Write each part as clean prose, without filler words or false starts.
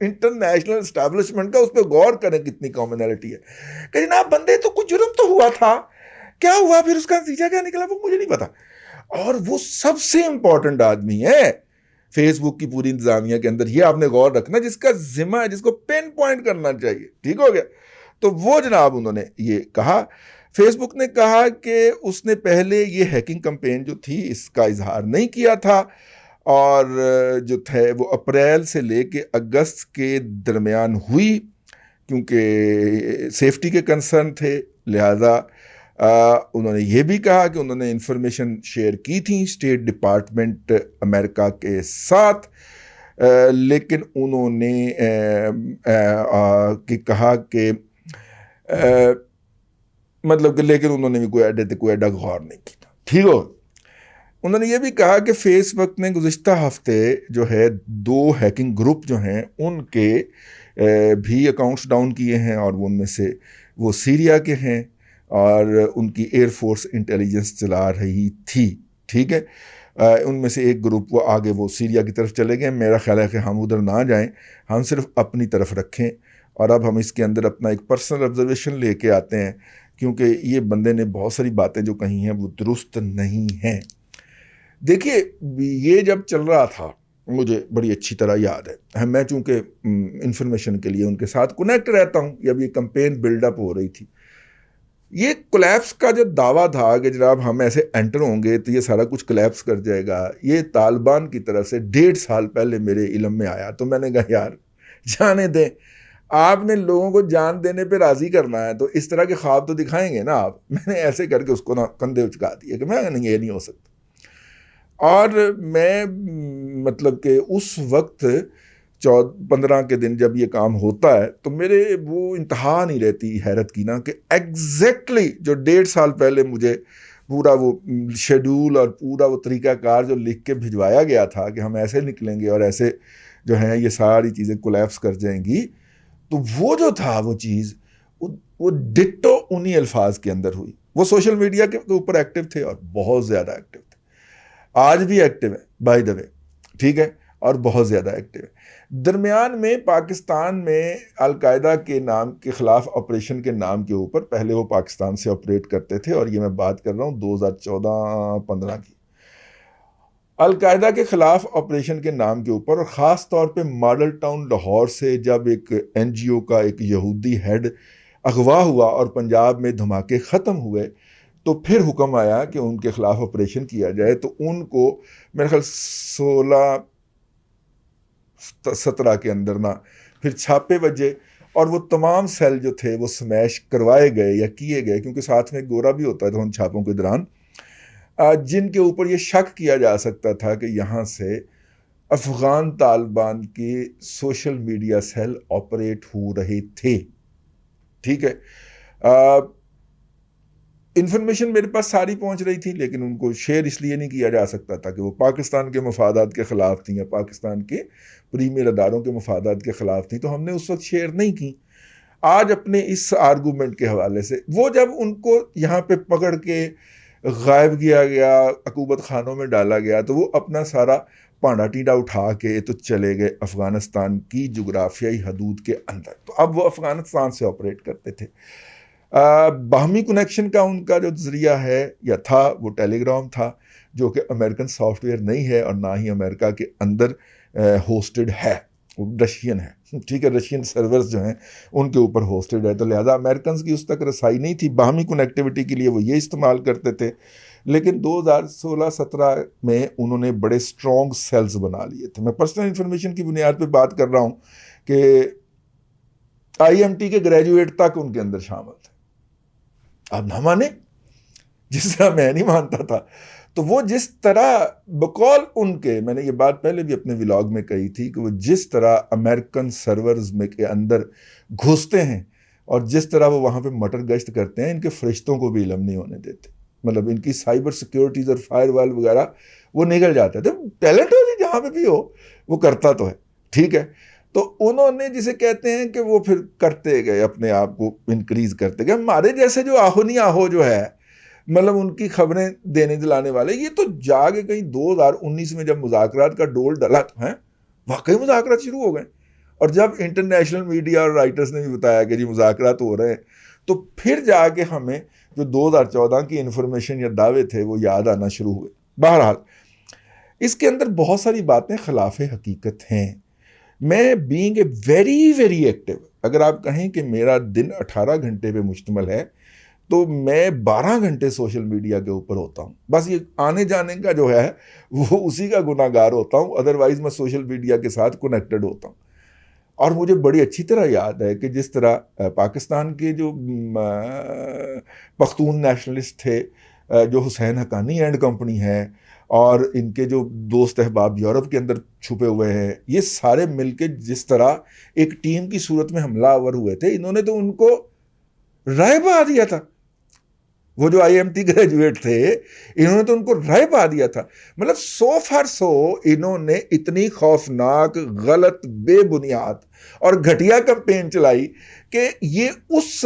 International establishment کا، اس پہ غور کریں کتنی کامنالٹی ہے. کہ جناب بندے تو کچھ جرم تو ہوا تھا، کیا ہوا پھر اس کا نتیجہ کیا نکلا وہ مجھے نہیں پتا. اور وہ سب سے امپورٹنٹ آدمی ہے فیس بک کی پوری انتظامیہ کے اندر. یہ آپ نے غور رکھنا، جس کا ذمہ ہے، جس کو پن پوائنٹ کرنا چاہیے. ٹھیک ہو گیا. تو وہ جناب انہوں نے یہ کہا. فیس بک نے کہا کہ اس نے پہلے یہ ہیکنگ کمپین جو تھی اس کا اظہار نہیں کیا تھا، اور جو تھے وہ اپریل سے لے کے اگست کے درمیان ہوئی، کیونکہ سیفٹی کے کنسرن تھے. لہذا انہوں نے یہ بھی کہا کہ انہوں نے انفارمیشن شیئر کی تھی اسٹیٹ ڈپارٹمنٹ امریکہ کے ساتھ، لیکن انہوں نے کہا کہ مطلب کہ لیکن انہوں نے بھی کوئی ایڈا غور نہیں کیا. ٹھیک ہو. انہوں نے یہ بھی کہا کہ فیس بک نے گزشتہ ہفتے جو ہے 2 ہیکنگ گروپ جو ہیں ان کے بھی اکاؤنٹس ڈاؤن کیے ہیں، اور ان میں سے وہ سیریا کے ہیں، اور ان کی ایئر فورس انٹیلیجنس چلا رہی تھی. ٹھیک ہے. ان میں سے ایک گروپ وہ آگے وہ سیریا کی طرف چلے گئے. میرا خیال ہے کہ ہم ادھر نہ جائیں، ہم صرف اپنی طرف رکھیں. اور اب ہم اس کے اندر اپنا ایک پرسنل آبزرویشن لے کے آتے ہیں، کیونکہ یہ بندے نے بہت ساری باتیں جو کہی ہیں وہ درست نہیں ہیں. دیکھیے یہ جب چل رہا تھا مجھے بڑی اچھی طرح یاد ہے، میں چونکہ انفارمیشن کے لیے ان کے ساتھ کنیکٹ رہتا ہوں. جب یہ کمپین بلڈ اپ ہو رہی تھی، یہ کولیپس کا جو دعویٰ تھا کہ جناب ہم ایسے انٹر ہوں گے تو یہ سارا کچھ کولیپس کر جائے گا، یہ طالبان کی طرف سے 1.5 سال پہلے میرے علم میں آیا. تو میں نے کہا یار جانے دیں، آپ نے لوگوں کو جان دینے پہ راضی کرنا ہے تو اس طرح کے خواب تو دکھائیں گے نا آپ. میں نے ایسے کر کے اس کو نا کندھے اچکا دیے کہ میں نہیں، یہ نہیں ہو سکتا. اور میں مطلب کہ اس وقت 15 کے دن جب یہ کام ہوتا ہے تو میرے وہ انتہا نہیں رہتی حیرت کی نا، کہ ایگزیکٹلی جو 1.5 سال پہلے مجھے پورا وہ شیڈول اور پورا وہ طریقہ کار جو لکھ کے بھجوایا گیا تھا کہ ہم ایسے نکلیں گے اور ایسے جو ہیں یہ ساری چیزیں کولیپس کر جائیں گی، تو وہ جو تھا وہ چیز وہ ڈٹو انہی الفاظ کے اندر ہوئی. وہ سوشل میڈیا کے اوپر ایکٹیو تھے اور بہت زیادہ ایکٹیو تھے، آج بھی ایکٹیو ہے بائی دا وے. ٹھیک ہے. اور بہت زیادہ ایکٹیو ہے. درمیان میں پاکستان میں القاعدہ کے نام کے خلاف آپریشن کے نام کے اوپر پہلے وہ پاکستان سے آپریٹ کرتے تھے، اور یہ میں بات کر رہا ہوں 2014-15 کی. القاعدہ کے خلاف آپریشن کے نام کے اوپر، اور خاص طور پہ ماڈل ٹاؤن لاہور سے جب ایک این جی او کا ایک یہودی ہیڈ اغوا ہوا اور پنجاب میں دھماکے ختم ہوئے، تو پھر حکم آیا کہ ان کے خلاف آپریشن کیا جائے. تو ان کو میرے خیال 16-17 کے اندر نا پھر چھاپے بجے، اور وہ تمام سیل جو تھے وہ سمیش کروائے گئے یا کیے گئے، کیونکہ ساتھ میں گورا بھی ہوتا تھا ان چھاپوں کے دوران، جن کے اوپر یہ شک کیا جا سکتا تھا کہ یہاں سے افغان طالبان کے سوشل میڈیا سیل آپریٹ ہو رہے تھے. ٹھیک ہے. انفارمیشن میرے پاس ساری پہنچ رہی تھی، لیکن ان کو شیئر اس لیے نہیں کیا جا سکتا تھا کہ وہ پاکستان کے مفادات کے خلاف تھیں یا پاکستان کے پریمیئر اداروں کے مفادات کے خلاف تھیں، تو ہم نے اس وقت شیئر نہیں کی. آج اپنے اس آرگومنٹ کے حوالے سے وہ جب ان کو یہاں پہ پکڑ کے غائب کیا گیا، عقوبت خانوں میں ڈالا گیا، تو وہ اپنا سارا پانڈا ٹیڈا اٹھا کے تو چلے گئے افغانستان کی جغرافیائی حدود کے اندر. تو اب وہ افغانستان سے آپریٹ کرتے تھے. باہمی کنیکشن کا ان کا جو ذریعہ ہے یا تھا وہ ٹیلی گرام تھا، جو کہ امریکن سافٹ ویئر نہیں ہے اور نہ ہی امریکہ کے اندر ہوسٹڈ ہے، وہ رشین ہے. ٹھیک ہے. رشین سرورز جو ہیں ان کے اوپر ہوسٹڈ ہے، تو لہٰذا امریکنز کی اس تک رسائی نہیں تھی. باہمی کنیکٹیوٹی کے لیے وہ یہ استعمال کرتے تھے. لیکن 2016-17 میں انہوں نے بڑے اسٹرانگ سیلز بنا لیے تھے. میں پرسنل انفارمیشن کی بنیاد پہ بات کر رہا ہوں کہ آئی ایم ٹی کے گریجویٹ تک ان کے اندر شامل تھے. آپ نہ مانے، جس طرح میں نہیں مانتا تھا. تو وہ جس طرح بقول ان کے، میں نے یہ بات پہلے بھی اپنے ولاگ میں کہی تھی، کہ وہ جس طرح امریکن سرورز میں کے اندر گھستے ہیں اور جس طرح وہ وہاں پہ مٹر گشت کرتے ہیں، ان کے فرشتوں کو بھی علم نہیں ہونے دیتے. مطلب ان کی سائبر سیکیورٹیز اور فائر وال وغیرہ وہ نکل جاتے ہیں. تو ٹیلنٹ ہو جہاں پہ بھی ہو وہ کرتا تو ہے. ٹھیک ہے. تو انہوں نے جسے کہتے ہیں کہ وہ پھر کرتے گئے، اپنے آپ کو انکریز کرتے گئے. ہمارے جیسے جو آہو نہیں آہو جو ہے، مطلب ان کی خبریں دینے دلانے والے، یہ تو جا کے کہیں 2019 میں جب مذاکرات کا ڈول ڈلا تو ہیں واقعی مذاکرات شروع ہو گئے. اور جب انٹرنیشنل میڈیا اور رائٹرز نے بھی بتایا کہ جی مذاکرات ہو رہے ہیں تو پھر جا کے ہمیں جو 2014 کی انفارمیشن یا دعوے تھے وہ یاد آنا شروع ہوئے. بہرحال اس کے اندر بہت ساری باتیں خلاف حقیقت ہیں. میں being a very very active, اگر آپ کہیں کہ میرا دن 18 گھنٹے پہ مشتمل ہے تو میں 12 گھنٹے سوشل میڈیا کے اوپر ہوتا ہوں. بس یہ آنے جانے کا جو ہے وہ اسی کا گناہ گار ہوتا ہوں، ادروائز میں سوشل میڈیا کے ساتھ کنیکٹڈ ہوتا ہوں. اور مجھے بڑی اچھی طرح یاد ہے کہ جس طرح پاکستان کے جو پختون نیشنلسٹ تھے، جو حسین حقانی اینڈ کمپنی ہے، اور ان کے جو دوست احباب یورپ کے اندر چھپے ہوئے ہیں، یہ سارے مل کے جس طرح ایک ٹیم کی صورت میں حملہ آور ہوئے تھے، انہوں نے تو ان کو رائے پا دیا تھا. وہ جو آئی ایم ٹی گریجویٹ تھے انہوں نے تو ان کو رائے پا دیا تھا. مطلب سو فار سو انہوں نے اتنی خوفناک، غلط، بے بنیاد اور گھٹیا کمپین چلائی کہ یہ اس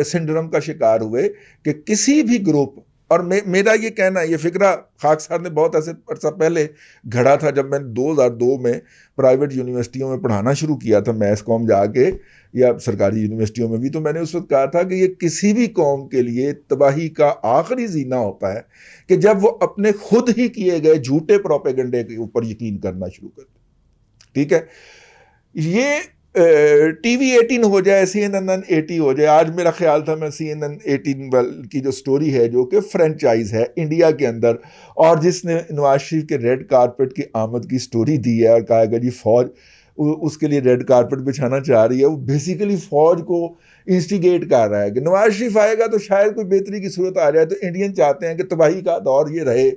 سنڈرم کا شکار ہوئے کہ کسی بھی گروپ، اور میرا یہ کہنا ہے، یہ فکرہ خاک صاحب نے بہت عرصہ پہلے گھڑا تھا جب میں 2002 میں پرائیویٹ یونیورسٹیوں میں پڑھانا شروع کیا تھا، میس قوم جا کے یا سرکاری یونیورسٹیوں میں بھی. تو میں نے اس وقت کہا تھا کہ یہ کسی بھی قوم کے لیے تباہی کا آخری زینہ ہوتا ہے کہ جب وہ اپنے خود ہی کیے گئے جھوٹے پروپیگنڈے کے اوپر یقین کرنا شروع کر دیں. ٹھیک ہے، یہ ٹی وی 18 ہو جائے، سی این این 80 ہو جائے. آج میرا خیال تھا میں سی این این 18 کی جو سٹوری ہے جو کہ فرینچائز ہے انڈیا کے اندر، اور جس نے نواز شریف کے ریڈ کارپٹ کی آمد کی سٹوری دی ہے اور کہا کہ جی فوج اس کے لیے ریڈ کارپٹ بچھانا چاہ رہی ہے، وہ بیسیکلی فوج کو انسٹیگیٹ کر رہا ہے کہ نواز شریف آئے گا تو شاید کوئی بہتری کی صورت آ جائے. تو انڈین چاہتے ہیں کہ تباہی کا دور یہ رہے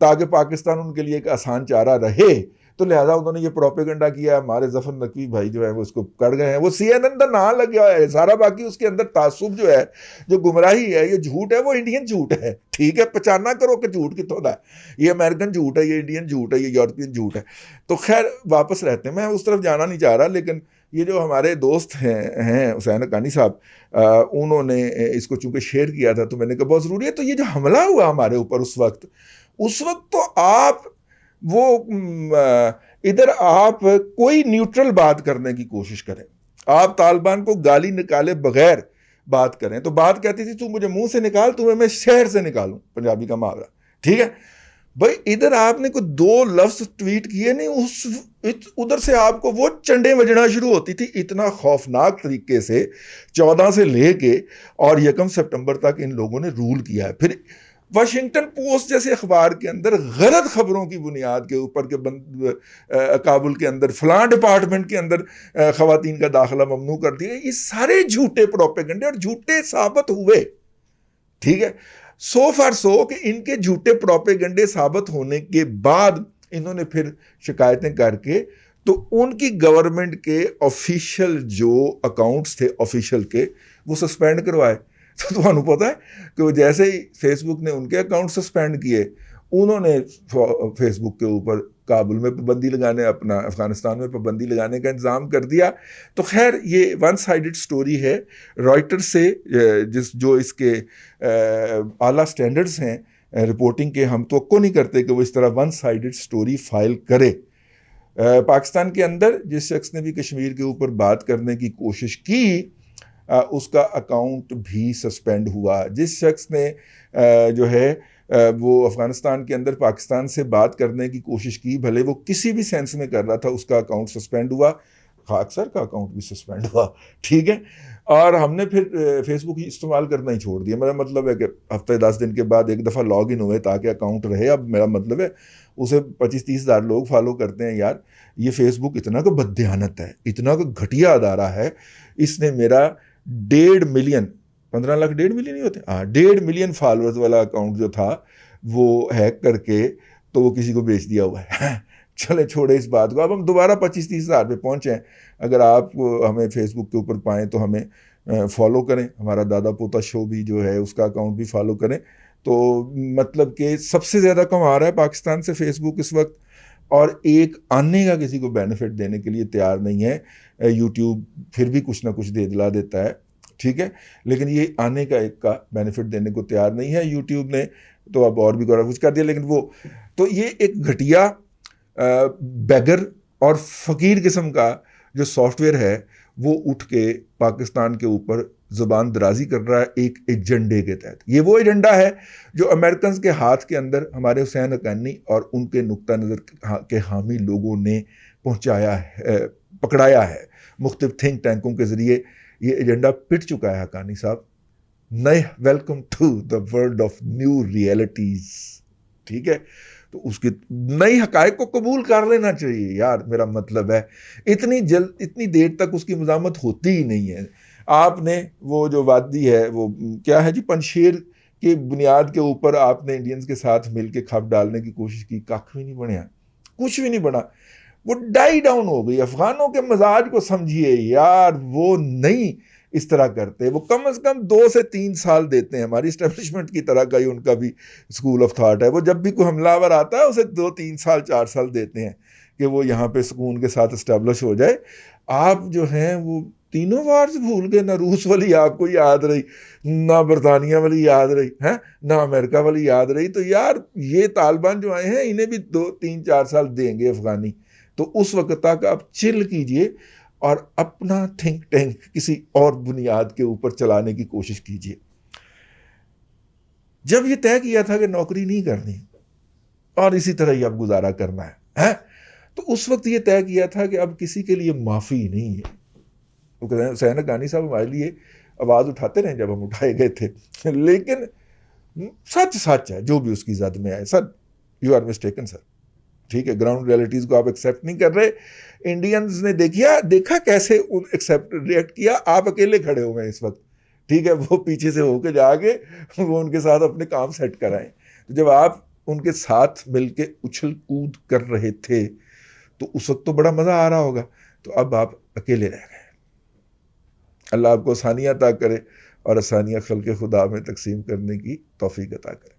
تاکہ پاکستان ان کے لیے ایک آسان چارہ رہے. تو لہذا انہوں نے یہ پروپیگنڈا کیا. ہمارے ظفر نقوی بھائی جو ہے وہ اس کو کر گئے ہیں، وہ سی این این کا نام لگ گیا ہے سارا. باقی اس کے اندر تعصب جو ہے، جو گمراہی ہے، یہ جھوٹ ہے، وہ انڈین جھوٹ ہے. ٹھیک ہے، پہچانا کرو کہ جھوٹ کتوں دا ہے. یہ امریکن جھوٹ ہے، یہ انڈین جھوٹ ہے، یہ یورپین جھوٹ ہے. تو خیر واپس رہتے ہیں، میں اس طرف جانا نہیں چاہ رہا. لیکن یہ جو ہمارے دوست ہیں حسین حقانی صاحب، انہوں نے اس کو چونکہ شیئر کیا تھا تو میں نے کہا بہت ضروری ہے. تو یہ جو حملہ ہوا ہمارے اوپر اس وقت تو آپ وہ ادھر آپ کوئی نیوٹرل بات کرنے کی کوشش کریں، آپ طالبان کو گالی نکالے بغیر بات کریں. تو بات کہتی تھی تو مجھے منہ سے نکال، تمہیں میں شہر سے نکالوں، پنجابی کا محاورہ. ٹھیک ہے بھائی، ادھر آپ نے کوئی 2 لفظ ٹویٹ کیے نہیں، ادھر سے آپ کو وہ چنڈے بجنا شروع ہوتی تھی. اتنا خوفناک طریقے سے 14 سے لے کے اور 1 سپٹمبر تک ان لوگوں نے رول کیا ہے. پھر واشنگٹن پوسٹ جیسے اخبار کے اندر غلط خبروں کی بنیاد کے اوپر کہ کابل کے اندر فلاں ڈپارٹمنٹ کے اندر خواتین کا داخلہ ممنوع کر دیا. یہ سارے جھوٹے پروپیگنڈے اور جھوٹے ثابت ہوئے. ٹھیک ہے، سو فار سو کہ ان کے جھوٹے پروپیگنڈے ثابت ہونے کے بعد انہوں نے پھر شکایتیں کر کے تو ان کی گورنمنٹ کے آفیشیل جو اکاؤنٹس تھے آفیشیل کے، وہ سسپینڈ کروائے. تو تمہیں پتہ ہے کہ وہ جیسے ہی فیس بک نے ان کے اکاؤنٹ سسپینڈ کیے، انہوں نے فیس بک کے اوپر کابل میں پابندی لگانے، اپنا افغانستان میں پابندی لگانے کا انتظام کر دیا. تو خیر یہ ون سائیڈڈ سٹوری ہے. رائٹر سے جو اس کے اعلیٰ سٹینڈرڈز ہیں رپورٹنگ کے، ہم توقع نہیں کرتے کہ وہ اس طرح ون سائیڈڈ سٹوری فائل کرے. پاکستان کے اندر جس شخص نے بھی کشمیر کے اوپر بات کرنے کی کوشش کی اس کا اکاؤنٹ بھی سسپینڈ ہوا. جس شخص نے جو ہے وہ افغانستان کے اندر پاکستان سے بات کرنے کی کوشش کی، بھلے وہ کسی بھی سینس میں کر رہا تھا، اس کا اکاؤنٹ سسپینڈ ہوا. خاک سر کا اکاؤنٹ بھی سسپینڈ ہوا. ٹھیک ہے، اور ہم نے پھر فیس بک استعمال کرنا ہی چھوڑ دیا. میرا مطلب ہے کہ ہفتے 10 دن کے بعد ایک دفعہ لاگ ان ہوئے تاکہ اکاؤنٹ رہے. اب میرا مطلب ہے اسے 25-30 ہزار لوگ فالو کرتے ہیں. یار یہ فیس بک اتنا کا بددیانت ہے، اتنا کا گھٹیا ادارہ ہے. اس نے میرا 1.5 ملین 15 لاکھ 1.5 ملین نہیں ہوتے 1.5 ملین فالوورز والا اکاؤنٹ جو تھا وہ ہیک کر کے تو وہ کسی کو بیچ دیا ہوا ہے. چلے چھوڑے اس بات کو. اب ہم دوبارہ 25-30 ہزار پہ پہنچے ہیں. اگر آپ ہمیں فیس بک کے اوپر پائیں تو ہمیں فالو کریں. ہمارا دادا پوتا شو بھی جو ہے اس کا اکاؤنٹ بھی فالو کریں. تو مطلب کہ سب سے زیادہ کما رہا ہے پاکستان سے فیس بک اس وقت، اور ایک آنے کا کسی کو بینیفٹ دینے کے لیے تیار نہیں ہے. یوٹیوب پھر بھی کچھ نہ کچھ دے دلا دیتا ہے، ٹھیک ہے، لیکن یہ آنے کا ایک کا بینیفٹ دینے کو تیار نہیں ہے. یوٹیوب نے تو اب اور بھی کچھ کر دیا، لیکن وہ تو یہ ایک گھٹیا بیگر اور فقیر قسم کا جو سافٹ ویئر ہے وہ اٹھ کے پاکستان کے اوپر زبان درازی کر رہا ہے ایک ایجنڈے کے تحت. یہ وہ ایجنڈا ہے جو امریکنز کے ہاتھ کے اندر ہمارے حسین حقانی اور ان کے نقطہ نظر کے حامی لوگوں نے پہنچایا ہے، پکڑایا ہے. مختلف تھنک ٹینکوں کے ذریعے یہ ایجنڈا پٹ چکا ہے حقانی صاحب. نئے welcome to the world of new realities. ٹھیک ہے، تو اس کی نئی حقائق کو قبول کر لینا چاہیے یار. میرا مطلب ہے اتنی دیر تک اس کی مزاحمت ہوتی ہی نہیں ہے. آپ نے وہ جو وادی ہے وہ کیا ہے جی، پنشیر کی بنیاد کے اوپر آپ نے انڈینز کے ساتھ مل کے کھپ ڈالنے کی کوشش کی، کھ بھی نہیں بنیا، کچھ بھی نہیں بنا. وہ ڈائی ڈاؤن ہو گئی. افغانوں کے مزاج کو سمجھیے یار، وہ نہیں اس طرح کرتے. وہ کم از کم 2 سے 3 سال دیتے ہیں. ہماری اسٹیبلشمنٹ کی طرح کا ہی ان کا بھی اسکول آف تھاٹ ہے. وہ جب بھی کوئی حملہ آور آتا ہے اسے 2 3 سال 4 سال دیتے ہیں کہ وہ یہاں پہ سکون کے ساتھ اسٹیبلش ہو جائے. آپ جو ہیں وہ تینوں وارز بھول گئے. نہ روس والی آپ کو یاد رہی، نہ برطانیہ والی یاد رہی ہے، نہ امریکہ والی یاد رہی. تو یار یہ طالبان جو آئے ہیں انہیں بھی 2 3 4 سال دیں گے افغانی. تو اس وقت تک آپ چل کیجئے اور اپنا تھنک ٹینک کسی اور بنیاد کے اوپر چلانے کی کوشش کیجئے. جب یہ طے کیا تھا کہ نوکری نہیں کرنی اور اسی طرح ہی اب گزارا کرنا ہے، تو اس وقت یہ طے کیا تھا کہ اب کسی کے لیے معافی نہیں ہے. حسین حقانی صاحب ہمارے لیے آواز اٹھاتے رہے جب ہم اٹھائے گئے تھے، لیکن سچ ہے جو بھی اس کی زد میں آئے. سر یو آر مسٹیکن سر. ٹھیک ہے، گراؤنڈ ریئلٹیز کو آپ ایکسیپٹ نہیں کر رہے. انڈینز نے دیکھا کیسے ایکسیپٹ ریئیکٹ کیا. آپ اکیلے کھڑے ہوئے ہیں اس وقت. ٹھیک ہے، وہ پیچھے سے ہو کے جا کے وہ ان کے ساتھ اپنے کام سیٹ کرائیں. جب آپ ان کے ساتھ مل کے اچھل کود کر رہے تھے تو اس وقت تو بڑا مزہ آ رہا ہوگا. تو اب آپ اکیلے رہ گئے. اللہ آپ کو آسانیاں عطا کرے اور آسانیاں خلق خدا میں تقسیم کرنے کی توفیق عطا کرے.